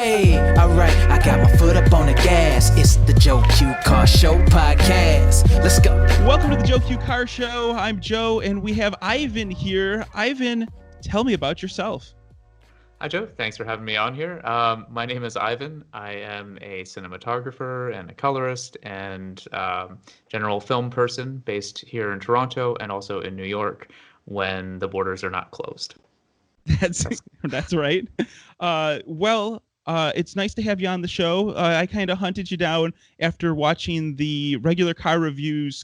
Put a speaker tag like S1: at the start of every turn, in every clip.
S1: Hey, alright, I got my foot up on the gas. It's the Joe Q Car Show podcast. Let's go.
S2: Welcome to the Joe Q Car Show. I'm Joe, and we have Ivan here. Ivan, tell me about yourself.
S3: Hi, Joe. Thanks for having me on here. My name is Ivan. I am a cinematographer and a colorist and general film person based here in Toronto and also in New York when the borders are not closed.
S2: That's right. It's nice to have you on the show. I kind of hunted you down after watching the regular car reviews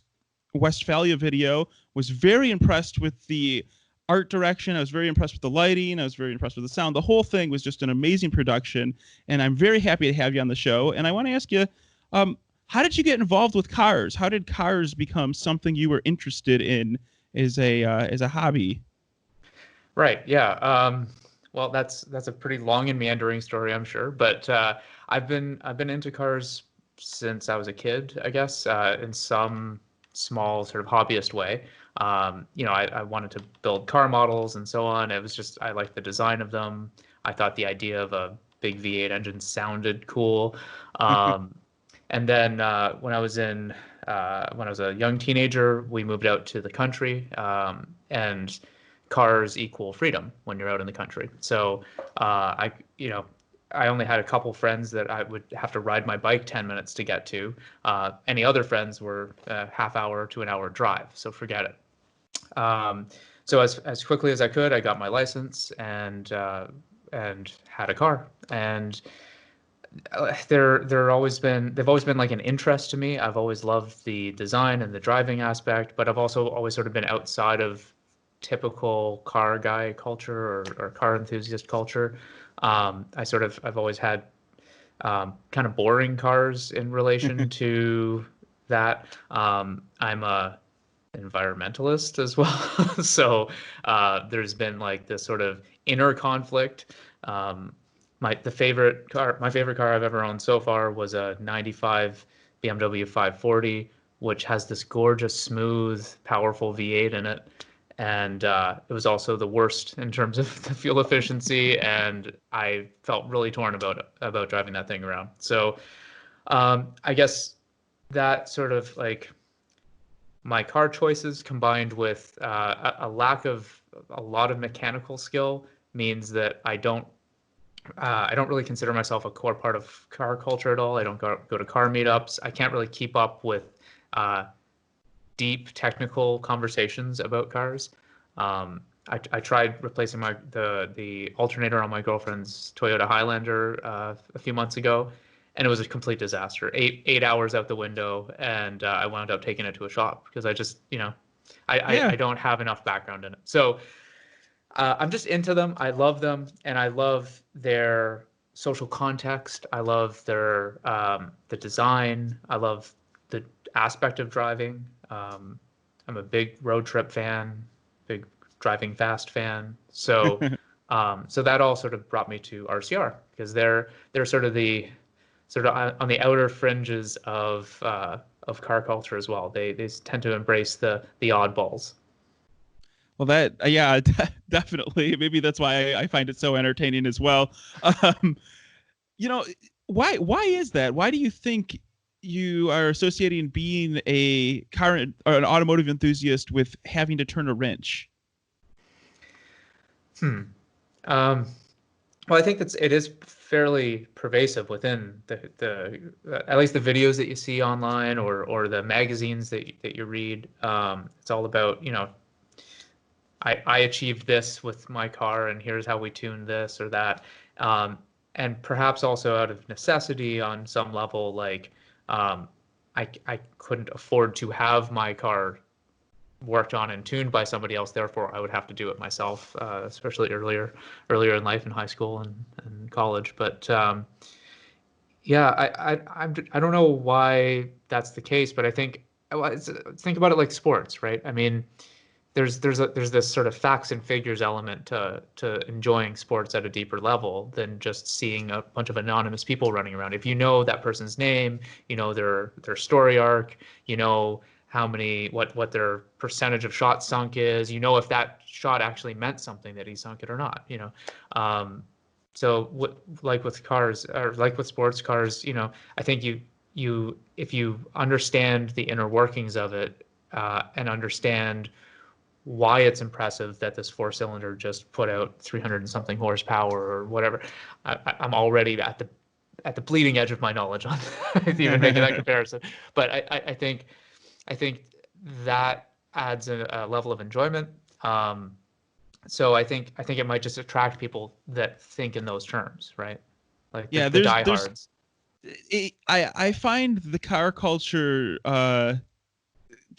S2: Westphalia video. Was very impressed with the art direction. I was very impressed with the lighting. I was very impressed with the sound. The whole thing was just an amazing production, and I'm very happy to have you on the show. And I want to ask you, how did you get involved with cars? How did cars become something you were interested in as a hobby?
S3: Right. Yeah. Well, that's a pretty long and meandering story, I'm sure. But I've been into cars since I was a kid, I guess, in some small sort of hobbyist way. I wanted to build car models and so on. It was just I liked the design of them. I thought the idea of a big V8 engine sounded cool. And then when I was a young teenager, we moved out to the country, and cars equal freedom when you're out in the country. So I only had a couple friends that I would have to ride my bike 10 minutes to get to. Any other friends were a half hour to an hour drive. So forget it. So as quickly as I could, I got my license and had a car. And they've always been like an interest to me. I've always loved the design and the driving aspect, but I've also always sort of been outside of typical car guy culture or car enthusiast culture. I've always had kind of boring cars in relation to that. I'm a environmentalist as well. So there's been like this sort of inner conflict. My favorite car I've ever owned so far was a 95 BMW 540, which has this gorgeous, smooth, powerful V8 in it. And it was also the worst in terms of the fuel efficiency, and I felt really torn about driving that thing around. So I guess that sort of like my car choices combined with a lack of a lot of mechanical skill means that I don't really consider myself a core part of car culture at all. I don't go to car meetups. I can't really keep up with deep technical conversations about cars. I tried replacing the alternator on my girlfriend's Toyota Highlander a few months ago, and it was a complete disaster. Eight hours out the window, and I wound up taking it to a shop because I just I don't have enough background in it. So I'm just into them. I love them, and I love their social context. I love their the design. I love the aspect of driving. I'm a big road trip fan, big driving fast fan. So so that all sort of brought me to RCR because they're sort of on the outer fringes of car culture as well. They tend to embrace the oddballs.
S2: Well, definitely. Maybe that's why I find it so entertaining as well. Why is that? Why do you think you are associating being a car or an automotive enthusiast with having to turn a wrench?
S3: Well, I think it is fairly pervasive within the at least the videos that you see online or the magazines that you read. It's all about, I achieved this with my car, and here's how we tuned this or that. And perhaps also out of necessity on some level, like I couldn't afford to have my car worked on and tuned by somebody else. Therefore, I would have to do it myself, especially earlier in life, in high school and college. But I don't know why that's the case, but I think think about it like sports, right? I mean, there's this sort of facts and figures element to enjoying sports at a deeper level than just seeing a bunch of anonymous people running around. If you know that person's name, you know their story arc, you know what their percentage of shots sunk is, you know if that shot actually meant something that he sunk it or not, like with cars or like with sports cars, I think if you understand the inner workings of it, and understand why it's impressive that this four-cylinder just put out 300 and something horsepower or whatever, I'm already at the bleeding edge of my knowledge on even making that comparison. But I think that adds a level of enjoyment. So I think it might just attract people that think in those terms, right? Like
S2: Yeah,
S3: the
S2: there's
S3: diehards.
S2: I find the car culture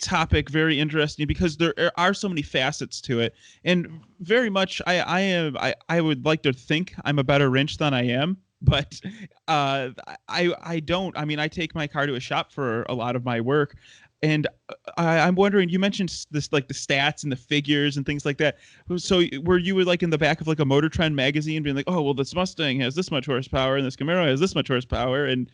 S2: topic very interesting because there are so many facets to it, and very much I would like to think I'm a better wrench than I am, but I don't. I mean, I take my car to a shop for a lot of my work, and I'm wondering, you mentioned this, like the stats and the figures and things like that. So were you like in the back of like a Motor Trend magazine being like, oh well, this Mustang has this much horsepower and this Camaro has this much horsepower, and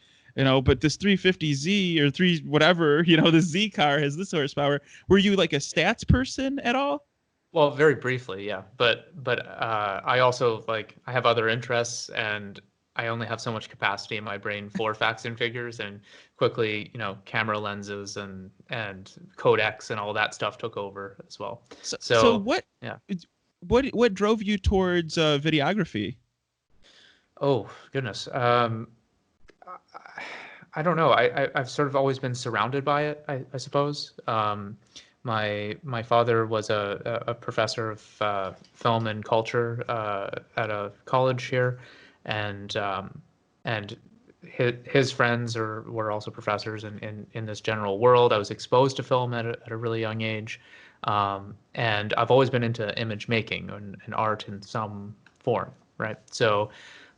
S2: but this 350Z or three whatever, the Z car has this horsepower. Were you like a stats person at all?
S3: Well, very briefly, yeah. But I also I have other interests, and I only have so much capacity in my brain for facts and figures, and quickly, camera lenses and codecs and all that stuff took over as well.
S2: So
S3: So
S2: what
S3: yeah.
S2: what drove you towards videography?
S3: Oh goodness. I don't know. I've sort of always been surrounded by it, I suppose. My father was a professor of film and culture at a college here, and and his friends were also professors in this general world. I was exposed to film at a really young age, and I've always been into image making and art in some form, right? So,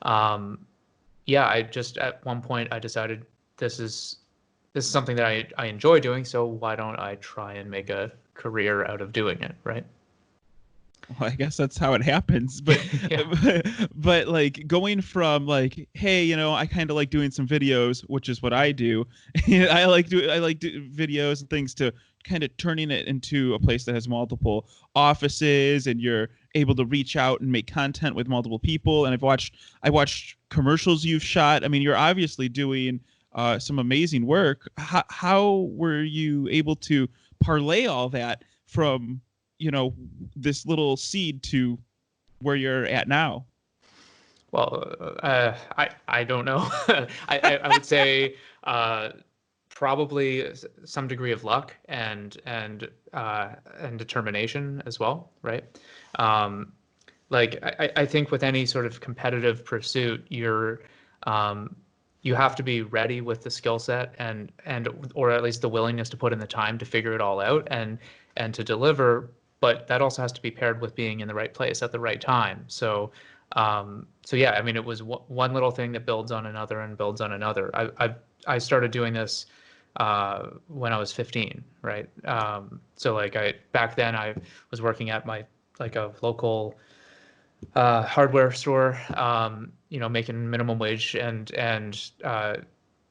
S3: yeah, I just at one point I decided this is something that I enjoy doing, so why don't I try and make a career out of doing it, right?
S2: Well, I guess that's how it happens. But
S3: Yeah.
S2: but like going from like, hey, I kind of like doing some videos, which is what I do. I like videos and things, to kind of turning it into a place that has multiple offices, and you're able to reach out and make content with multiple people. And I watched commercials you've shot. I mean, you're obviously doing some amazing work. How were you able to parlay all that from this little seed to where you're at now?
S3: Well, I don't know. I would say probably some degree of luck and determination as well, right? Um, I think with any sort of competitive pursuit, you have to be ready with the skill set and or at least the willingness to put in the time to figure it all out and to deliver. But that also has to be paired with being in the right place at the right time. So yeah, I mean, it was one little thing that builds on another and builds on another. I started doing this when I was 15, right? So back then I was working at a local hardware store, making minimum wage and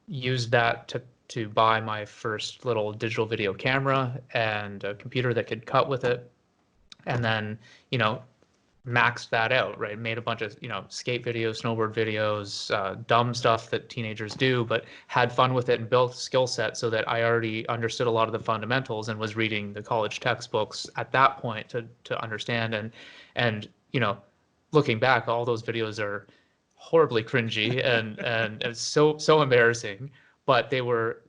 S3: used that to buy my first little digital video camera and a computer that could cut with it, and then maxed that out, right? Made a bunch of skate videos, snowboard videos, dumb stuff that teenagers do, but had fun with it and built a skill set so that I already understood a lot of the fundamentals and was reading the college textbooks at that point to understand. And looking back, all those videos are horribly cringy and it's so embarrassing, but they were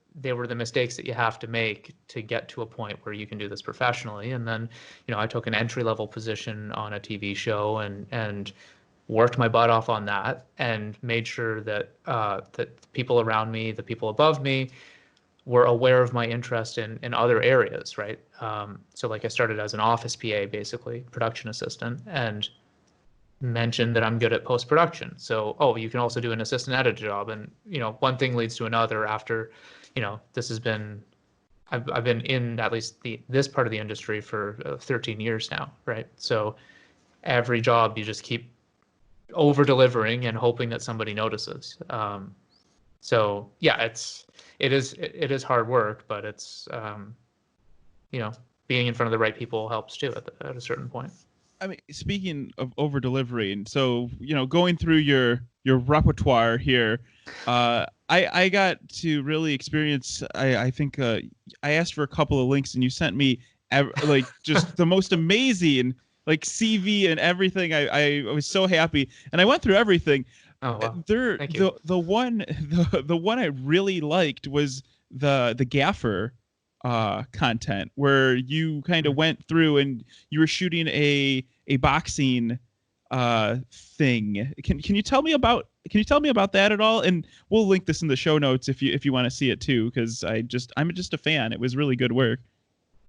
S3: the mistakes that you have to make to get to a point where you can do this professionally. And then, I took an entry level position on a TV show and worked my butt off on that and made sure that that people around me, the people above me, were aware of my interest in other areas, right? So I started as an office PA, basically production assistant, and mentioned that I'm good at post production. So, oh, you can also do an assistant editor job, and one thing leads to another. After, this has been, I've been in at least this part of the industry for 13 years now, right? So every job you just keep over delivering and hoping that somebody notices. So yeah, it is hard work, but it's being in front of the right people helps too at a certain point.
S2: I mean, speaking of over delivering, so going through your repertoire here, I got to really experience. I think I asked for a couple of links, and you sent me like just the most amazing like CV and everything. I was so happy, and I went through everything.
S3: Oh wow,
S2: There,
S3: thank you.
S2: the one the one I really liked was the gaffer content where you kind of
S3: Mhm.
S2: went through and you were shooting a boxing thing. Can you tell me about that at all? And we'll link this in the show notes if you want to see it too, because I'm just a fan. It was really good work.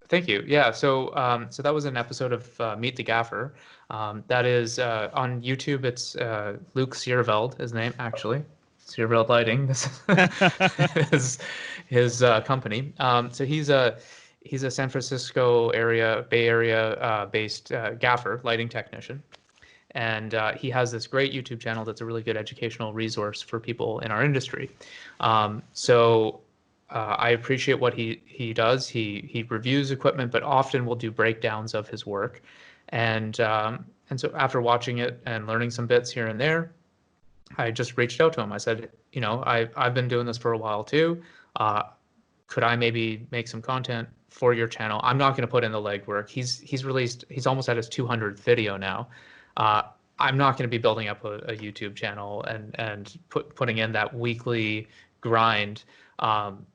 S3: Thank you. Yeah, so that was an episode of Meet the Gaffer. That is on YouTube. It's Luke Sierveld, his name actually. Sierveld Lighting. This is his company. So he's a San Francisco area, Bay Area based gaffer, lighting technician, and he has this great YouTube channel that's a really good educational resource for people in our industry. So I appreciate what he does. He reviews equipment, but often will do breakdowns of his work. And so after watching it and learning some bits here and there, I just reached out to him. I said, I've been doing this for a while too. Uh, could I maybe make some content for your channel? I'm not going to put in the legwork. He's almost at his 200th video now. Uh, I'm not going to be building up a YouTube channel and putting in that weekly grind. Um,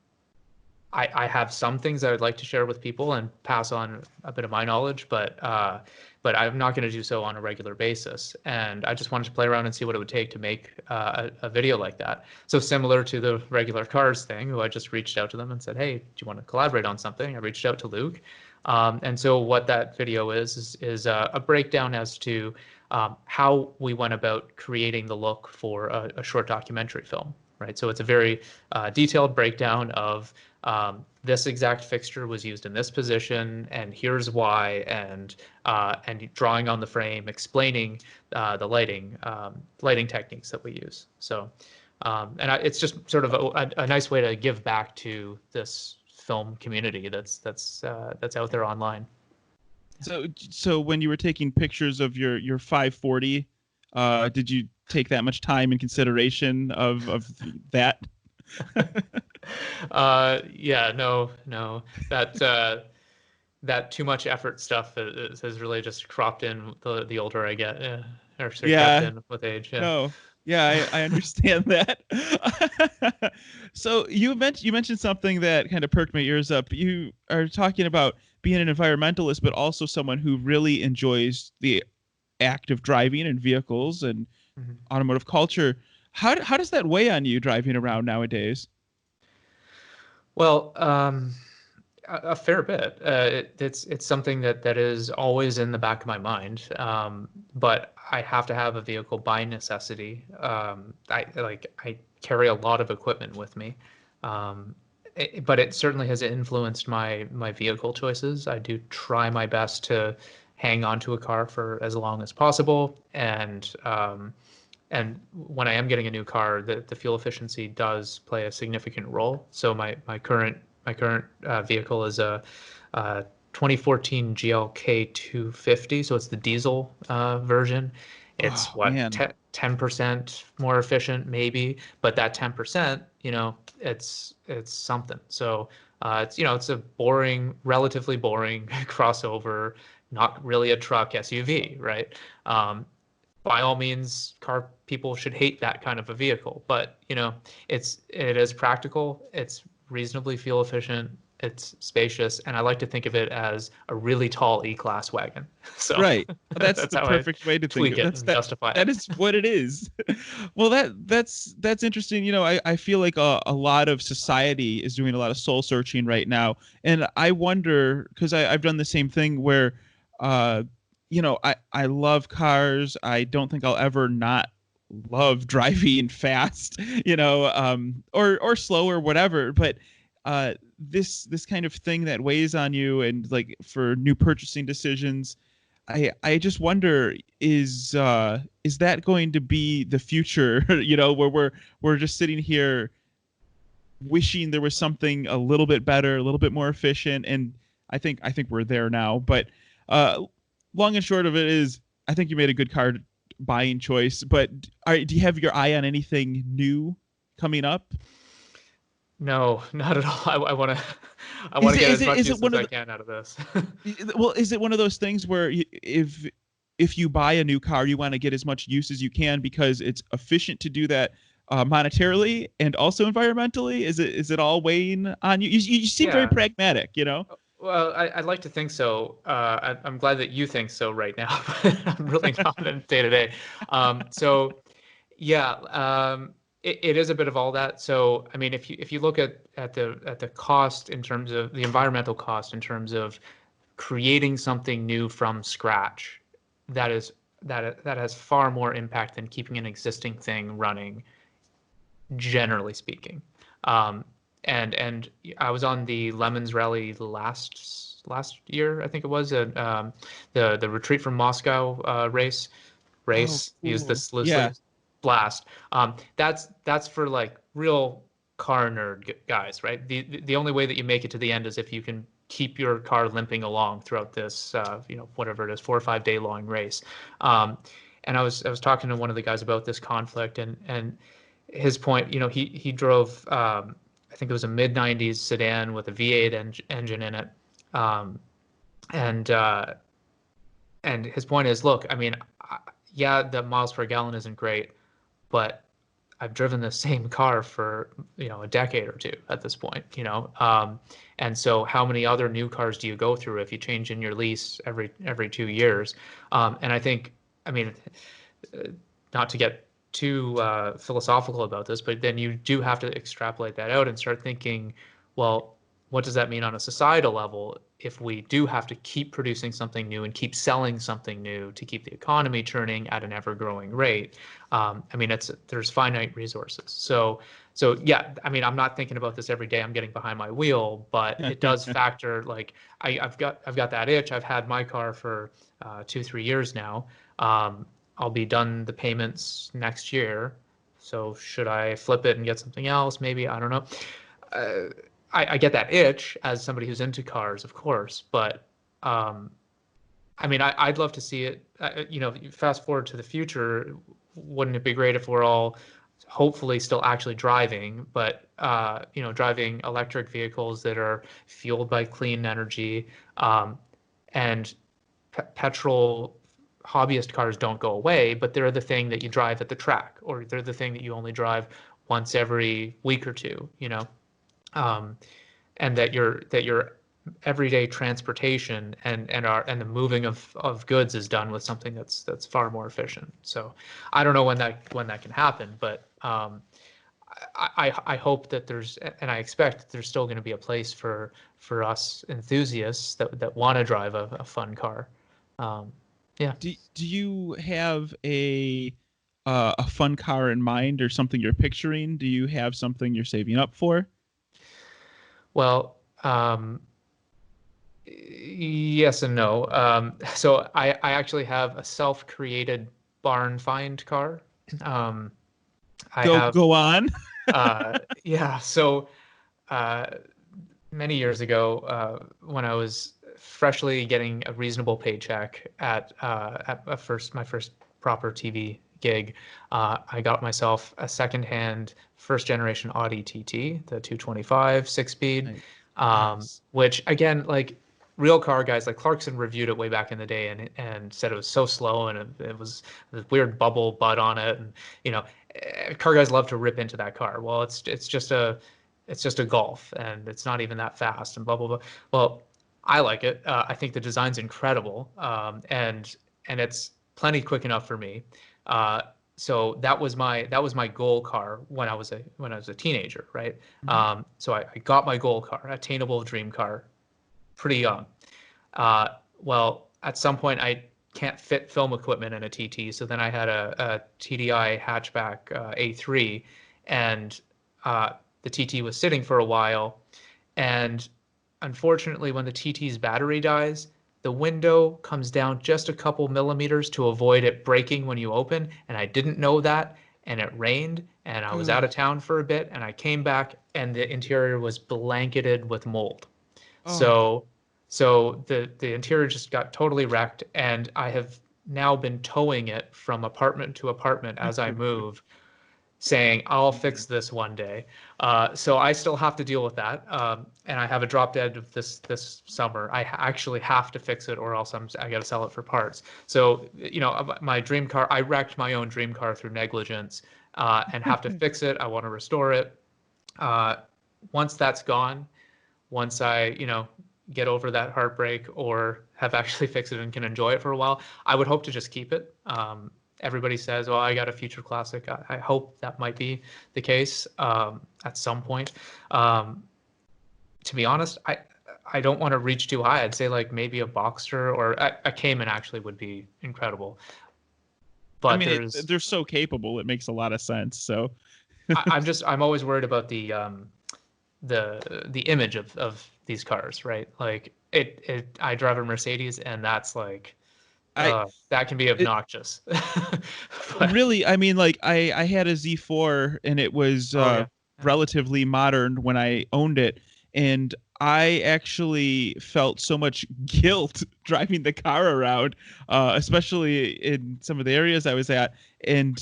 S3: I have some things I would like to share with people and pass on a bit of my knowledge, but I'm not going to do so on a regular basis. And I just wanted to play around and see what it would take to make a video like that. So similar to the regular cars thing, who I just reached out to them and said, hey, do you want to collaborate on something? I reached out to Luke. And so what that video is a breakdown as to how we went about creating the look for a short documentary film, right? So it's a very detailed breakdown of this exact fixture was used in this position, and here's why, and drawing on the frame, explaining the lighting techniques that we use. So, it's just sort of a nice way to give back to this film community that's out there online.
S2: So when you were taking pictures of your 540, did you take that much time in consideration of that?
S3: Yeah, no, that too much effort stuff has really just cropped in the older I get, or sorry, crept
S2: Yeah.
S3: in with age. Yeah.
S2: No. Yeah, I understand that. So you mentioned something that kind of perked my ears up. You are talking about being an environmentalist, but also someone who really enjoys the act of driving and vehicles and
S3: Mhm.
S2: automotive culture. How does that weigh on you driving around nowadays?
S3: Well, a fair bit. It's something that is always in the back of my mind. But I have to have a vehicle by necessity. I carry a lot of equipment with me. But it certainly has influenced my vehicle choices. I do try my best to hang on to a car for as long as possible, and when I am getting a new car, the fuel efficiency does play a significant role. So my current vehicle is a 2014 GLK 250, so it's the diesel version. It's
S2: Oh
S3: what
S2: man.
S3: 10% more efficient, maybe, but that 10%, it's something. So it's a relatively boring crossover, not really a truck SUV, right? By all means, car people should hate that kind of a vehicle, but it is practical, it's reasonably fuel efficient, it's spacious, and I like to think of it as a really tall E-Class wagon. So
S2: Right. That's
S3: that's
S2: the
S3: how I
S2: perfect way to think
S3: tweak
S2: of it.
S3: it
S2: That's
S3: and justify
S2: that
S3: it.
S2: is what it is. Well, that's interesting. I feel like a lot of society is doing a lot of soul searching right now. And I wonder, because I've done the same thing where uh I love cars. I don't think I'll ever not love driving fast, or slow or whatever. But this kind of thing that weighs on you and like for new purchasing decisions, I just wonder, is that going to be the future? Where we're just sitting here wishing there was something a little bit better, a little bit more efficient, and I think we're there now. But uh, long and short of it is, I think you made a good car buying choice. But do you have your eye on anything new coming up?
S3: No, not at all. I want to I want
S2: Is
S3: to
S2: it
S3: get
S2: is
S3: as
S2: it
S3: much
S2: is it
S3: use
S2: one
S3: as
S2: of
S3: I
S2: the
S3: can out of this.
S2: well, is it one of those things where if you buy a new car, you want to get as much use as you can because it's efficient to do that monetarily and also environmentally? Is it all weighing on you? You seem very
S3: Yeah.
S2: pragmatic, you know?
S3: Well, I'd like to think so. I'm glad that you think so right now, but I'm really not in day to day. So yeah, it is a bit of all that. So I mean, if you look at the cost in terms of the environmental cost in terms of creating something new from scratch, that is that has far more impact than keeping an existing thing running, generally speaking. Um, and I was on the Lemons Rally last year, I think it was, the Retreat from Moscow
S2: Oh,
S3: use
S2: cool.
S3: this
S2: Yeah.
S3: loosely, blast. That's for like real car nerd guys, right? The only way that you make it to the end is if you can keep your car limping along throughout this, whatever it is, 4 or 5 day long race. Um, and I was talking to one of the guys about this conflict, and his point, he drove, I think it was a mid '90s sedan with a V8 engine in it, um, and uh, and his point is, look, I mean, yeah, the miles per gallon isn't great, but I've driven the same car for a decade or two at this point. And so how many other new cars do you go through if you change in your lease every 2 years? And I think, I mean, not to get too philosophical about this, but then you do have to extrapolate that out and start thinking, well, what does that mean on a societal level if we do have to keep producing something new and keep selling something new to keep the economy churning at an ever-growing rate? I mean, there's finite resources. So yeah, I mean, I'm not thinking about this every day. I'm getting behind my wheel, but it does factor. Like I've got that itch. I've had my car for 2, 3 years now. I'll be done the payments next year. So should I flip it and get something else? Maybe, I don't know. Uh, I get that itch as somebody who's into cars, of course, but um, I mean, I'd love to see it. Fast forward to the future, wouldn't it be great if we're all hopefully still actually driving, but driving electric vehicles that are fueled by clean energy, and petrol hobbyist cars don't go away, but they're the thing that you drive at the track, or they're the thing that you only drive once every week or two. Um, and that your everyday transportation and the moving of goods is done with something that's far more efficient. So I don't know when that can happen, but I hope that and I expect that there's still going to be a place for us enthusiasts that want to drive a fun car. Um, yeah.
S2: Do you have a fun car in mind or something you're picturing? Do you have something you're saving up for?
S3: Well, yes and no. So I actually have a self-created barn find car. Um, I have,
S2: Go on.
S3: yeah. So uh, many years ago, when I was freshly getting a reasonable paycheck at my first proper TV gig, I got myself a secondhand first generation Audi TT, the 225 six-speed,
S2: Nice.
S3: which again, like real car guys like Clarkson reviewed it way back in the day and said it was so slow and it was this weird bubble butt on it, and car guys love to rip into that car. Well, it's just a Golf, and it's not even that fast, and blah blah blah. Well, I like it. I think the design's incredible, and it's plenty quick enough for me. Uh, so that was my goal car when I was a teenager, right?
S2: Mhm.
S3: So I got my goal car, attainable dream car, pretty young. Uh, well, at some point I can't fit film equipment in a TT, so then I had a TDI hatchback A3, and uh, the TT was sitting for a while, and unfortunately, when the TT's battery dies, the window comes down just a couple millimeters to avoid it breaking when you open, and I didn't know that, and it rained, and I was out
S2: Ugh.
S3: of town for a bit, and I came back, and the interior was blanketed with mold.
S2: Oh,
S3: So So the interior just got totally wrecked, and I have now been towing it from apartment to apartment as I move, saying I'll fix this one day. So I still have to deal with that, and I have a drop dead of this summer. I actually have to fix it, or else I got to sell it for parts. So my dream car, I wrecked my own dream car through negligence, and have to fix it. I want to restore it. Once that's gone, once I get over that heartbreak or have actually fixed it and can enjoy it for a while, I would hope to just keep it. Everybody says, well, I got a future classic. I hope that might be the case at some point. To be honest, I don't want to reach too high. I'd say like maybe a Boxster or a Cayman actually would be incredible. But
S2: I mean, they're so capable. It makes a lot of sense. So
S3: I'm always worried about the image of these cars, right? Like I drive a Mercedes, and that's like that can be obnoxious.
S2: Really, I mean, like I had a Z4, and it was relatively modern when I owned it, and I actually felt so much guilt driving the car around, especially in some of the areas I was at. And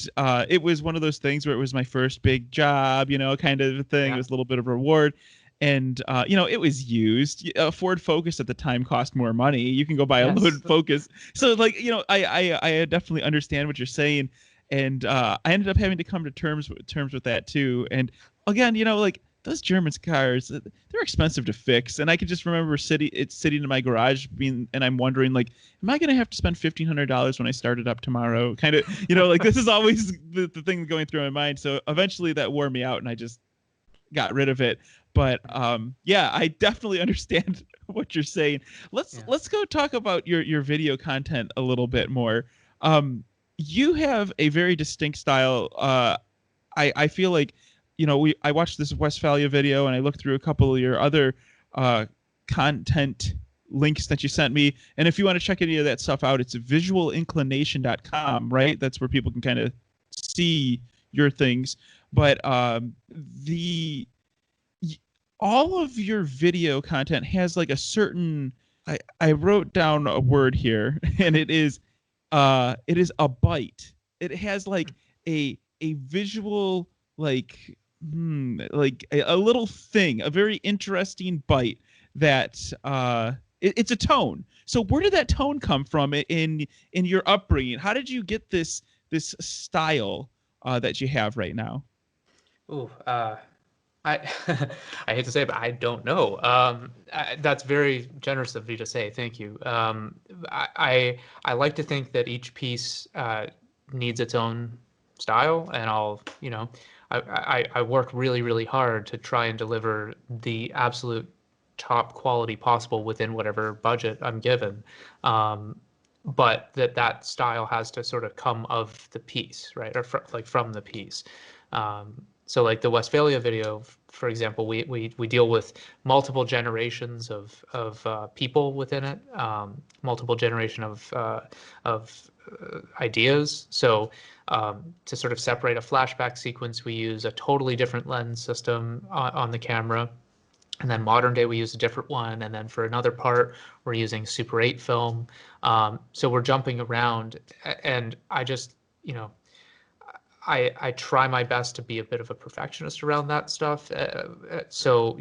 S2: it was one of those things where it was my first big job, kind of thing. It was a little bit of a reward. And, it was used. A Ford Focus at the time cost more money. You can go buy a loaded Focus. So, like, I definitely understand what you're saying. And I ended up having to come to terms with that, too. And, again, like, those German cars, they're expensive to fix. And I could just remember sitting in my garage and I'm wondering, like, am I going to have to spend $1,500 when I start it up tomorrow? Kind of, like, this is always the thing going through my mind. So eventually that wore me out, and I just got rid of it. But I definitely understand what you're saying. Let's go talk about your video content a little bit more. You have a very distinct style. I feel like, I watched this Westphalia video, and I looked through a couple of your other content links that you sent me. And if you want to check any of that stuff out, it's visualinclination.com, right? That's where people can kind of see your things. But all of your video content has like a certain, I wrote down a word here, and it is a bite. It has like a visual, like a little thing, a very interesting bite that it's a tone. So where did that tone come from in your upbringing? How did you get this style that you have right now?
S3: Ooh, I I hate to say it, but I don't know. That's very generous of you to say. Thank you. I like to think that each piece needs its own style, and I work really, really hard to try and deliver the absolute top quality possible within whatever budget I'm given. But that style has to sort of come of the piece, right? Or from the piece. So like the Westphalia video, for example, we deal with multiple generations of people within it, multiple generation of ideas. So to sort of separate a flashback sequence, we use a totally different lens system on the camera. And then modern day, we use a different one. And then for another part, we're using Super 8 film. So we're jumping around, and I just, I try my best to be a bit of a perfectionist around that stuff. So,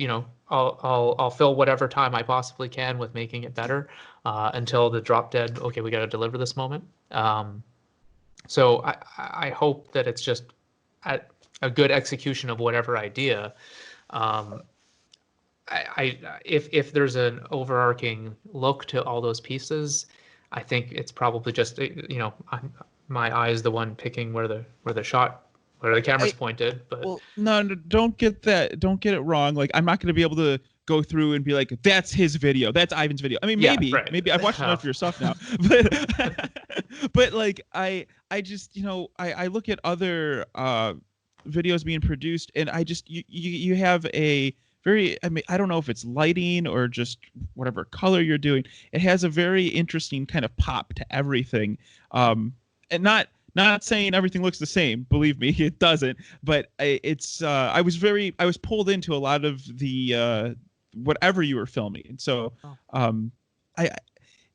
S3: I'll fill whatever time I possibly can with making it better until the drop dead, okay, we got to deliver this moment. So I hope that it's just a good execution of whatever idea. If there's an overarching look to all those pieces, I think it's probably just my eye is the one picking where the camera's pointed. But
S2: no, don't get it wrong. Like, I'm not going to be able to go through and be like, that's his video, that's Ivan's video. I mean, maybe I've watched enough of your stuff now, but like I just I look at other videos being produced, and I just you have a very, I mean, I don't know if it's lighting or just whatever color you're doing. It has a very interesting kind of pop to everything. And not saying everything looks the same. Believe me, it doesn't. But I was pulled into a lot of the whatever you were filming. And so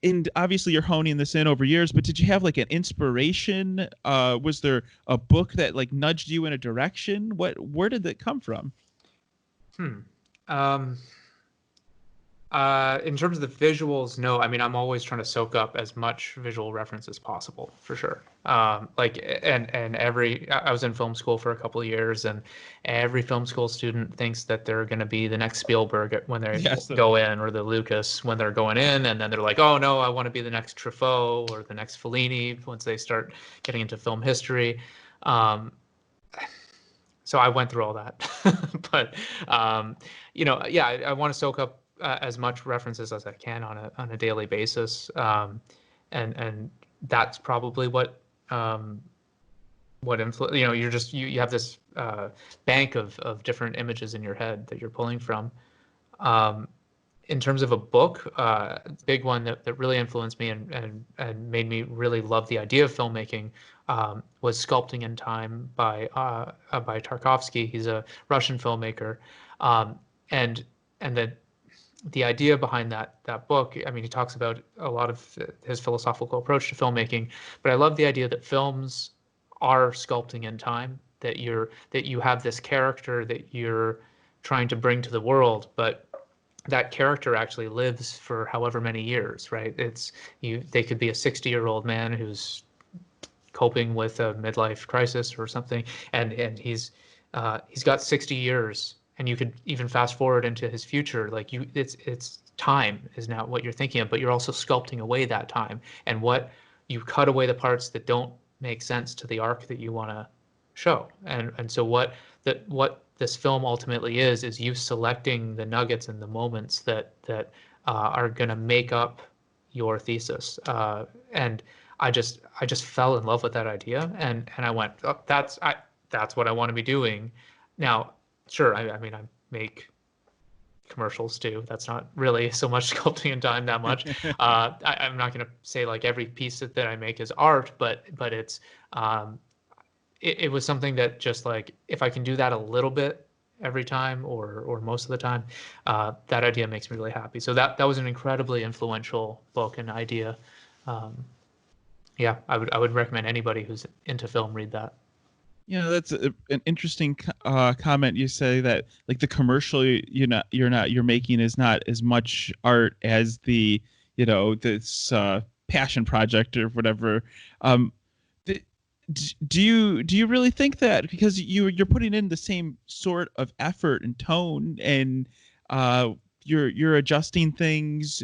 S2: and obviously you're honing this in over years, but did you have like an inspiration? Was there a book that like nudged you in a direction? Where did that come from?
S3: Um, in terms of the visuals, no. I mean, I'm always trying to soak up as much visual reference as possible, for sure. I was in film school for a couple of years, and every film school student thinks that they're going to be the next Spielberg when they go in, or the Lucas when they're going in, and then they're like, oh no, I want to be the next Truffaut or the next Fellini once they start getting into film history. So I went through all that, but I want to soak up as much references as I can on a daily basis, and that's probably what influence. You have this bank of different images in your head that you're pulling from. In terms of a book, big one that really influenced me and made me really love the idea of filmmaking was Sculpting in Time by Tarkovsky. He's a Russian filmmaker, and the idea behind that book. I mean, he talks about a lot of his philosophical approach to filmmaking, but I love the idea that films are sculpting in time. That you have this character that you're trying to bring to the world, but that character actually lives for however many years, right? They could be a 60-year-old man who's coping with a midlife crisis or something, and he's got 60 years, and you could even fast forward into his future. Like it's time is now what you're thinking of, but you're also sculpting away that time, and what you cut away the parts that don't make sense to the arc that you want to show, and so what this film ultimately is you selecting the nuggets and the moments that are going to make up your thesis. And I just fell in love with that idea, and I went, oh, that's what I want to be doing. Now, sure, I mean, I make commercials too. That's not really so much sculpting in time that much. I'm not going to say like every piece that I make is art, but it's it was something that just like, if I can do that a little bit every time or most of the time, that idea makes me really happy. So that was an incredibly influential book and idea. I would recommend anybody who's into film read that.
S2: That's an interesting comment. You say that like the commercial you're making is not as much art as the this passion project or whatever. Do you really think that, because you're putting in the same sort of effort and tone, and you're adjusting things?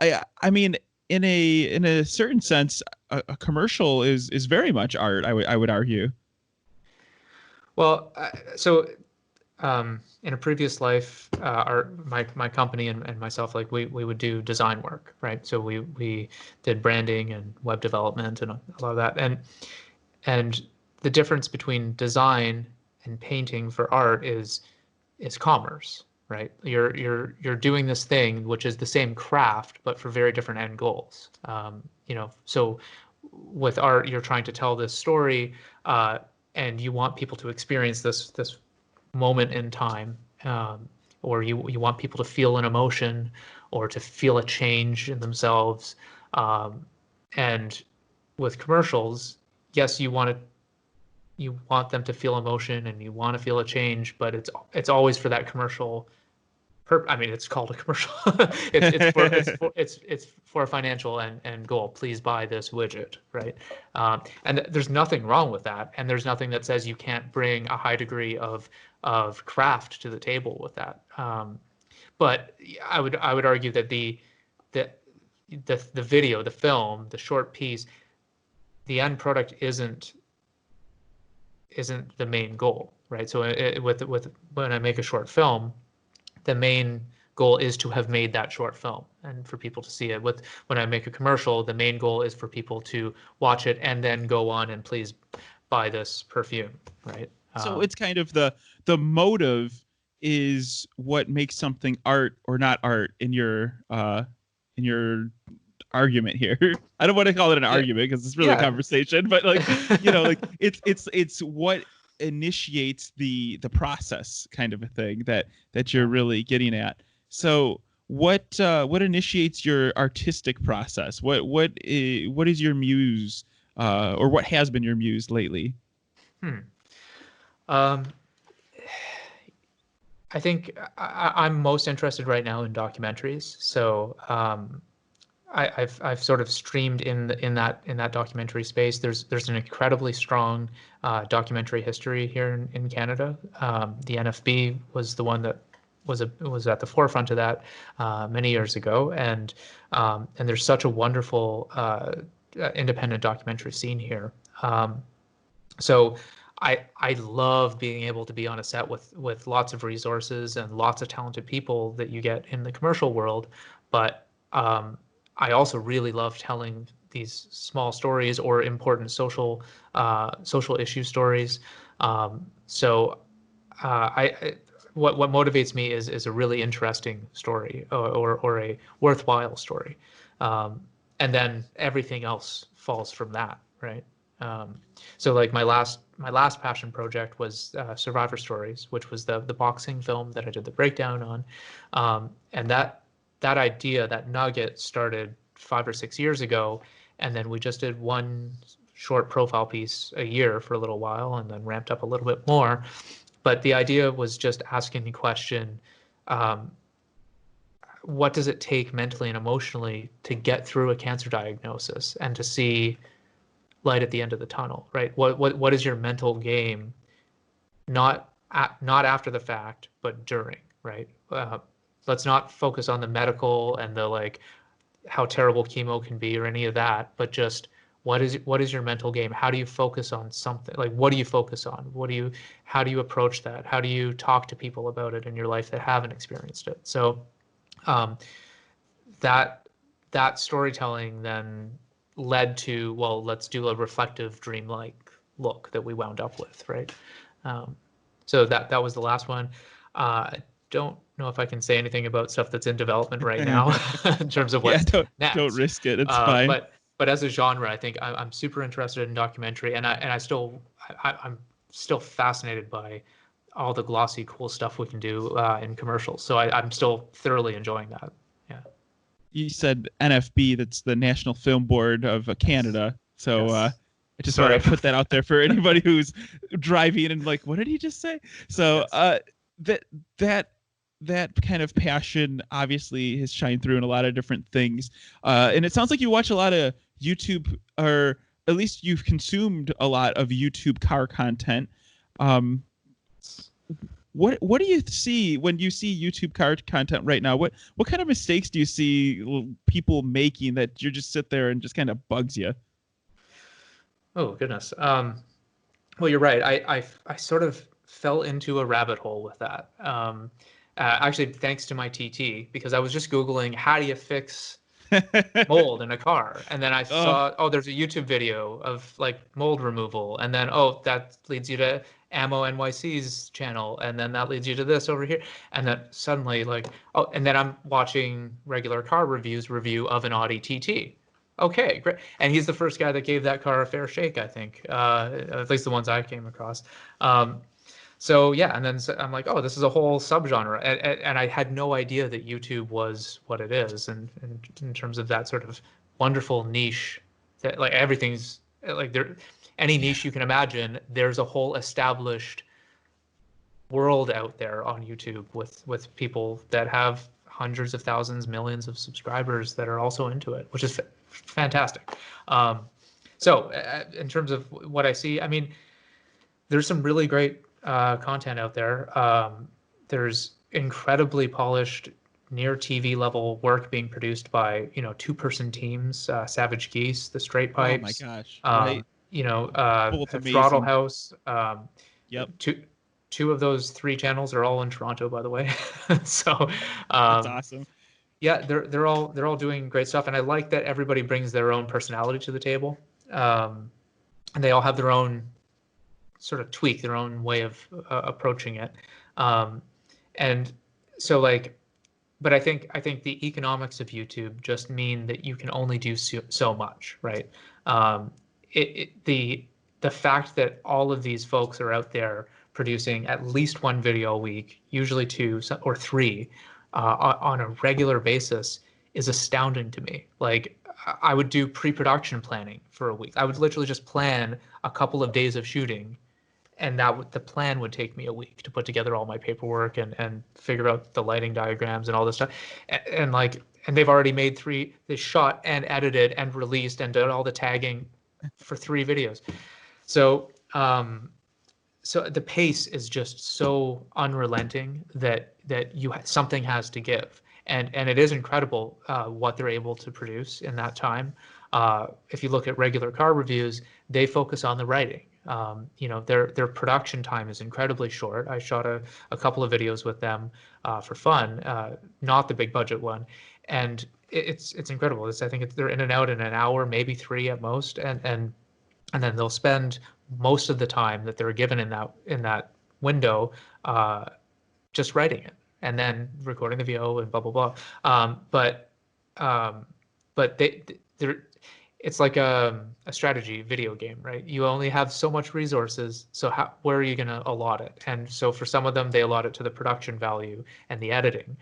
S2: I mean, in a certain sense, a commercial is very much art. I would argue.
S3: Well, in a previous life, my company and myself, like we would do design work, right? So we did branding and web development and a lot of that, and the difference between design and painting for art is commerce, right? You're doing this thing which is the same craft but for very different end goals. So with art, you're trying to tell this story, and you want people to experience this moment in time, or you want people to feel an emotion or to feel a change in themselves. And with commercials, yes, you want them to feel emotion and you want to feel a change, but it's always for that commercial. I mean, it's called a commercial. it's for a financial and goal. Please buy this widget, right? And there's nothing wrong with that, and there's nothing that says you can't bring a high degree of craft to the table with that. But I would argue that the video, the film, the short piece, the end product isn't the main goal, right? So with when I make a short film, the main goal is to have made that short film and for people to see it. When I make a commercial, the main goal is for people to watch it and then go on and please buy this perfume, right?
S2: So it's kind of the motive is what makes something art or not art in your argument here. I don't want to call it an argument because it's really a conversation, but like like it's what initiates the process, kind of a thing that you're really getting at. So what initiates your artistic process? What is your muse, or what has been your muse lately?
S3: Um, I think I'm most interested right now in documentaries. So I've sort of streamed in that documentary space. There's an incredibly strong documentary history here in Canada. The NFB was the one that was at the forefront of that many years ago, and there's such a wonderful independent documentary scene here. So I love being able to be on a set with lots of resources and lots of talented people that you get in the commercial world, but I also really love telling these small stories or important social issue stories. So what motivates me is a really interesting story or a worthwhile story, and then everything else falls from that, right? So like my last passion project was Survivor Stories, which was the boxing film that I did the breakdown on, and that idea, that nugget, started 5 or 6 years ago, and then we just did one short profile piece a year for a little while, and then ramped up a little bit more. But the idea was just asking the question, what does it take mentally and emotionally to get through a cancer diagnosis and to see light at the end of the tunnel, right? What is your mental game, not after the fact, but during, right? Let's not focus on the medical and the like, how terrible chemo can be or any of that, but just what is your mental game? How do you focus on something? Like, what do you focus on? How do you approach that? How do you talk to people about it in your life that haven't experienced it? So that storytelling then led to, well, let's do a reflective, dreamlike look that we wound up with, right? So that was the last one. I don't know if I can say anything about stuff that's in development right now in terms of what's next.
S2: Don't risk it. It's fine.
S3: But as a genre, I think I'm super interested in documentary, and I'm still fascinated by all the glossy, cool stuff we can do in commercials. So I'm still thoroughly enjoying that. Yeah.
S2: You said NFB, that's the National Film Board of Canada. So
S3: Yes.
S2: I just want to put that out there for anybody who's driving and like, what did he just say? So that kind of passion obviously has shined through in a lot of different things. And it sounds like you watch a lot of YouTube, or at least you've consumed a lot of YouTube car content. What do you see when you see YouTube car content right now? What kind of mistakes do you see people making that you just sit there and just kind of bugs you?
S3: Oh goodness. Well, you're right. I sort of fell into a rabbit hole with that. Actually, thanks to my TT, because I was just Googling how do you fix mold in a car, and then I saw, oh, there's a YouTube video of like mold removal, and then that leads you to Ammo NYC's channel, and then that leads you to this over here, and then suddenly like, and then I'm watching regular car review of an Audi TT. Okay, great. And he's the first guy that gave that car a fair shake, I think, at least the ones I came across. So yeah, and then I'm like, oh, this is a whole subgenre, and I had no idea that YouTube was what it is, and in terms of that sort of wonderful niche, that like everything's like there, any niche you can imagine, there's a whole established world out there on YouTube with people that have hundreds of thousands, millions of subscribers that are also into it, which is fantastic. So in terms of what I see, I mean, there's some really great content out there. There's incredibly polished, near TV level work being produced by, two-person teams, Savage Geese, The Straight Pipes.
S2: Oh my gosh! Right.
S3: Throttle House.
S2: Yep.
S3: Two of those three channels are all in Toronto, by the way. So
S2: that's awesome.
S3: Yeah, they're all doing great stuff, and I like that everybody brings their own personality to the table, and they all have their own sort of tweak, their own way of approaching it, and so like, but I think the economics of YouTube just mean that you can only do so much, right? The fact that all of these folks are out there producing at least one video a week, usually two or three, on a regular basis is astounding to me. Like I would do pre-production planning for a week. I would literally just plan a couple of days of shooting, and the plan would take me a week to put together all my paperwork and figure out the lighting diagrams and all this stuff. And they've already made they shot and edited and released and did all the tagging for 3 videos. So so the pace is just so unrelenting that something has to give, and it is incredible what they're able to produce in that time. If you look at regular car reviews, they focus on the writing. Their production time is incredibly short. I shot a couple of videos with them for fun, not the big budget one, and it's incredible. I think they're in and out in an hour, maybe 3 at most, and then they'll spend most of the time that they're given in that window just writing it and then recording the VO and blah blah blah. But they're it's like a strategy video game, right? You only have so much resources, so where are you going to allot it? And so for some of them, they allot it to the production value and the editing.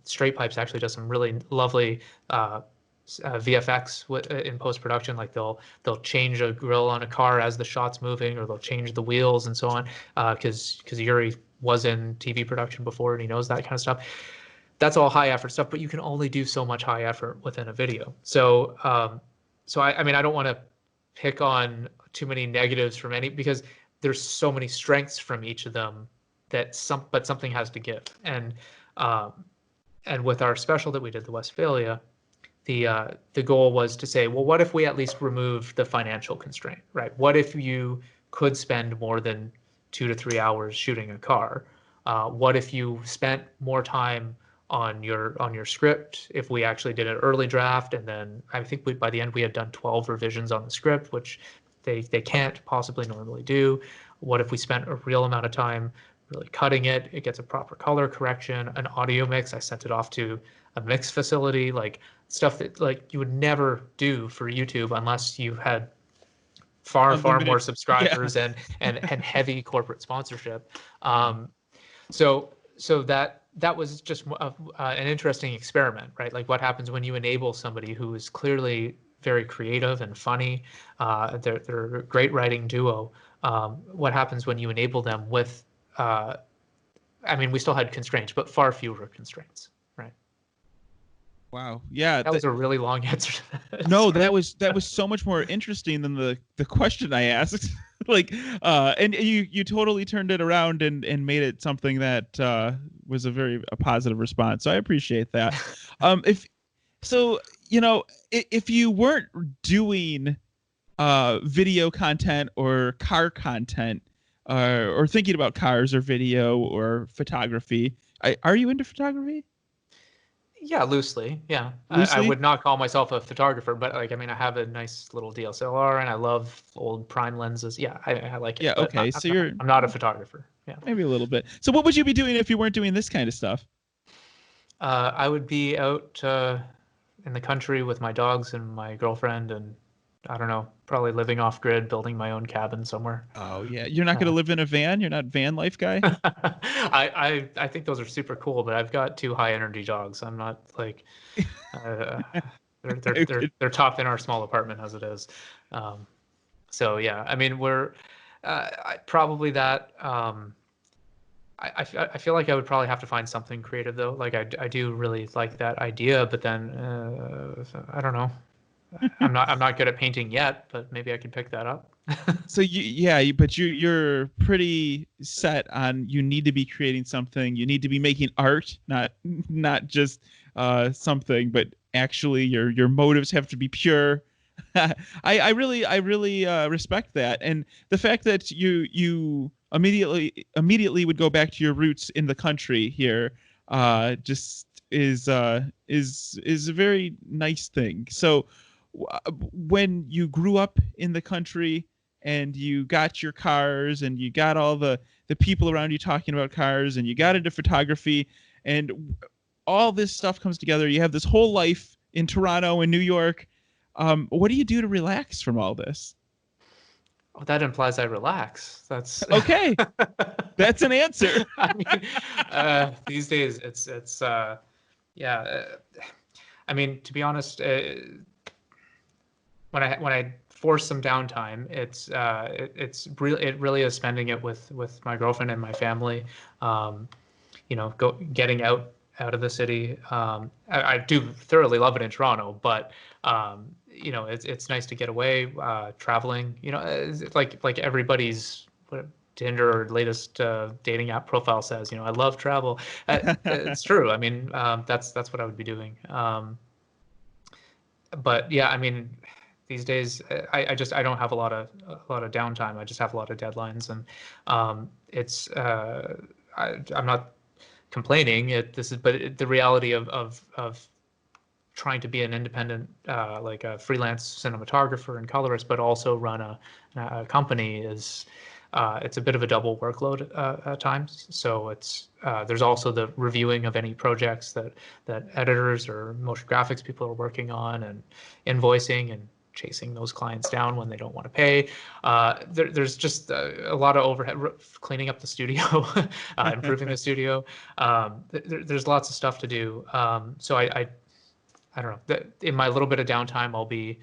S3: Straight Pipes actually does some really lovely VFX in post-production. Like they'll change a grill on a car as the shot's moving, or they'll change the wheels and so on, because Yuri was in TV production before and he knows that kind of stuff. That's all high effort stuff, but you can only do so much high effort within a video. So I mean, I don't want to pick on too many negatives from because there's so many strengths from each of them but something has to give. And with our special that we did, the Westphalia, the goal was to say, well, what if we at least remove the financial constraint, right? What if you could spend more than 2 to 3 hours shooting a car? What if you spent more time on your script? If we actually did an early draft, and then I think by the end we had done 12 revisions on the script, which they can't possibly normally do. What if we spent a real amount of time really cutting it? It gets a proper color correction, an audio mix. I sent it off to a mix facility, like stuff that like you would never do for YouTube unless you had far more subscribers, yeah, and heavy corporate sponsorship. So that was just an interesting experiment, right? Like what happens when you enable somebody who is clearly very creative and funny, they're a great writing duo. What happens when you enable them with, I mean, we still had constraints, but far fewer constraints, right?
S2: Wow. Yeah.
S3: That was a really long answer to that.
S2: No, that was so much more interesting than the question I asked. Like, and you totally turned it around and made it something that was a positive response. So I appreciate that. If you weren't doing video content or car content, or thinking about cars or video or photography, are you into photography?
S3: Yeah, loosely. Yeah,
S2: loosely?
S3: I would not call myself a photographer, but like, I mean, I have a nice little DSLR and I love old prime lenses. Yeah, I like it.
S2: Yeah, okay.
S3: I'm not a photographer. Yeah,
S2: maybe a little bit. So what would you be doing if you weren't doing this kind of stuff?
S3: I would be out in the country with my dogs and my girlfriend, and I don't know, probably living off grid, building my own cabin somewhere.
S2: Oh yeah, you're not going to live in a van? You're not a van life guy?
S3: I think those are super cool, but I've got 2 high energy dogs. I'm not like they're tough in our small apartment as it is. So yeah, I mean we're probably that. I feel like I would probably have to find something creative though. Like I do really like that idea, but then I don't know. I'm not good at painting yet, but maybe I could pick that up.
S2: So you're pretty set on you need to be creating something. You need to be making art, not just something, but actually your motives have to be pure. I really respect that, and the fact that you immediately would go back to your roots in the country here just is a very nice thing. So when you grew up in the country and you got your cars and you got all the people around you talking about cars and you got into photography and all this stuff comes together, you have this whole life in Toronto and New York. What do you do to relax from all this?
S3: Oh, that implies I relax. That's
S2: Okay, that's an answer.
S3: I mean, these days it's yeah. I mean, to be honest, when I force some downtime, it really is spending it with my girlfriend and my family. Getting out of the city. I do thoroughly love it in Toronto, but it's nice to get away, traveling. It's like everybody's Tinder or latest dating app profile says. I love travel. It's true. I mean, that's what I would be doing. But yeah, I mean, these days I don't have a lot of downtime. I just have a lot of deadlines, and I'm not complaining. But the reality of trying to be an independent, like a freelance cinematographer and colorist, but also run a company is it's a bit of a double workload at times. So there's also the reviewing of any projects that editors or motion graphics people are working on, and invoicing and chasing those clients down when they don't want to pay. There's just a lot of overhead, cleaning up the studio, improving the studio. There's lots of stuff to do. So I don't know. In my little bit of downtime, I'll be,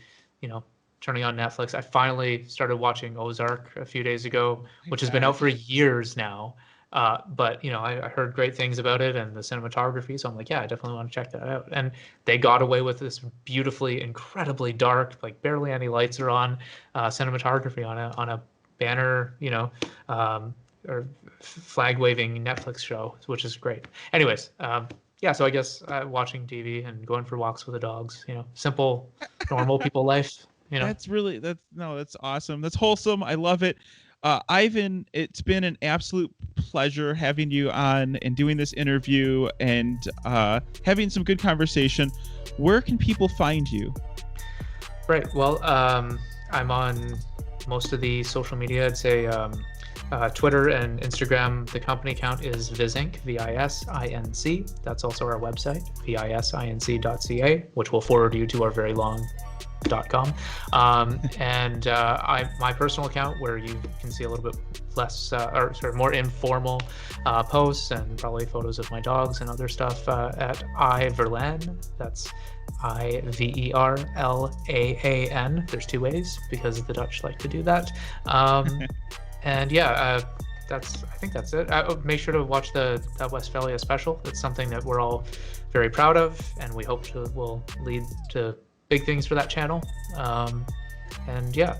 S3: turning on Netflix. I finally started watching Ozark a few days ago, which has been out for years now. But I heard great things about it and the cinematography, so I'm like, yeah, I definitely want to check that out. And they got away with this beautifully, incredibly dark, like barely any lights are on, cinematography on a banner, or flag waving Netflix show, which is great. Anyways, yeah, so I guess watching TV and going for walks with the dogs, simple, normal people life.
S2: That's awesome. That's wholesome. I love it. Ivan, it's been an absolute pleasure having you on and doing this interview and having some good conversation. Where can people find you?
S3: Right. Well, I'm on most of the social media. I'd say Twitter and Instagram. The company account is Visinc, VISINC. That's also our website, visinc.ca, which will forward you to our very long .com. And my personal account, where you can see a little bit less or sort of more informal posts and probably photos of my dogs and other stuff, at Verlaan. That's IVERLAAN. There's two ways because the Dutch like to do that. And yeah, I think that's it. Make sure to watch that Westphalia special. It's something that we're all very proud of, and we hope will lead to big things for that channel. And yeah,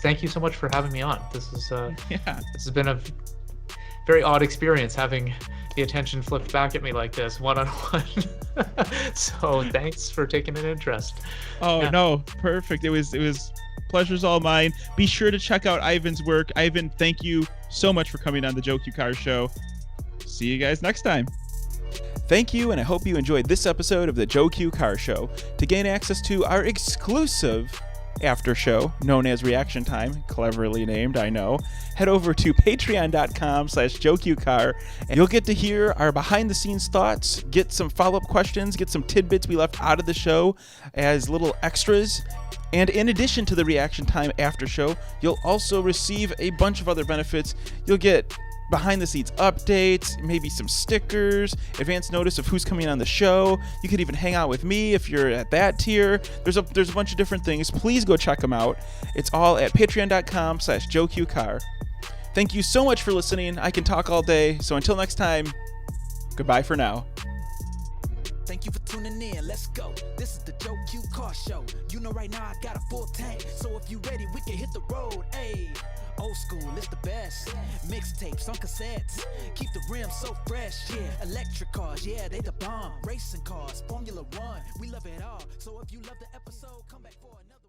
S3: thank you so much for having me on. This has been a very odd experience, having the attention flipped back at me like this one-on-one. So thanks for taking an interest.
S2: No, perfect. It was pleasure's all mine. Be sure to check out Ivan's work. Ivan, thank you so much for coming on the Joe Q Car Show. See you guys next time. Thank you, and I hope you enjoyed this episode of the Joe Q Car Show. To gain access to our exclusive after show, known as Reaction Time, cleverly named, I know, head over to patreon.com/JoeQCar, and you'll get to hear our behind-the-scenes thoughts, get some follow-up questions, get some tidbits we left out of the show as little extras. And in addition to the Reaction Time after show, you'll also receive a bunch of other benefits. You'll get behind the scenes updates, maybe some stickers, advance notice of who's coming on the show. You could even hang out with me if you're at that tier. There's a bunch of different things. Please go check them out. It's all at patreon.com/JoeQCar. Thank you so much for listening. I can talk all day. So until next time, goodbye for now.
S1: Thank you for tuning in. Let's go. This is the Joe Q Car Show. Right now I got a full tank, so if you ready, we can hit the road. Ayy, old school, it's the best. Mixtapes on cassettes, keep the rims so fresh. Yeah, electric cars, yeah, they the bomb. Racing cars, Formula One, we love it all. So if you love the episode, come back for another.